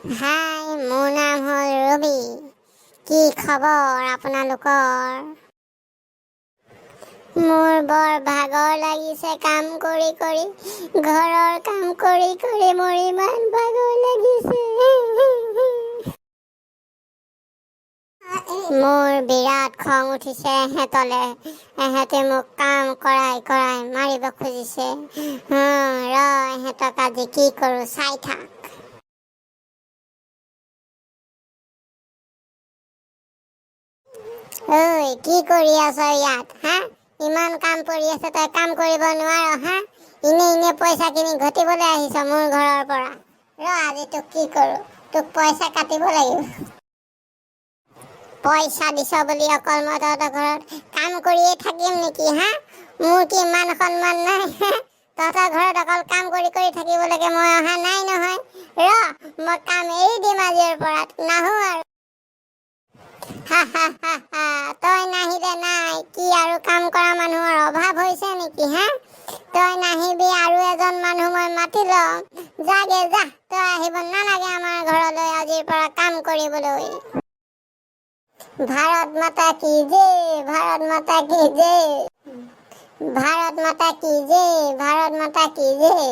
হাই, মোৰ নাম হ'ল ৰবি। কি খবৰ আপোনালোকৰ? মোৰ বৰ ভাগৰ লাগিছে কাম কৰি কৰি। ঘৰৰ কাম কৰি কৰি মোৰ ইমান ভাগৰ লাগিছে। মোৰ বিৰাট খং উঠিছে এহেঁতলে। এহেঁতে মোক কাম কৰাই কৰাই মাৰিব খুজিছে। এহেঁতক আজি কি কৰোঁ চাই থাক। ঐ, কি কৰি আছ ইয়াত হা? ইমান কাম কৰি আছে, তই কাম কৰিব নোৱাৰ হা? ইনে পইচাখিনি ঘটিবলৈ আহিছ মোৰ ঘৰৰ পৰা। আজি তোক কি কৰোঁ, তোক পইচা কাটিব লাগিব। পইচা দিছ বুলি অকল মই তহঁতৰ ঘৰত কাম কৰিয়ে থাকিম নেকি হা? মোৰ কি মান সন্মান নাই? তহঁতৰ ঘৰত অকল কাম কৰি কৰি থাকিবলৈকে মই অহা নাই নহয়। মই কাম এৰি দিম আজিৰ পৰা, নাহো আৰু। তই নাহিলে নাই কি আৰু কাম কৰা মানুহৰ অভাৱ হৈছে নেকি হা? তই নাহিবি, আৰু এজন মানুহ মই মাতি লম। যাগে যা, তই আহিব নালাগে আমাৰ ঘৰলৈ আজিৰ পৰা কাম কৰিবলৈ। ভাৰত মাতা কি জয়, ভাৰত মাতা কি জয়, ভাৰত মাতা কি জয়, ভাৰত মাতা কি জয়।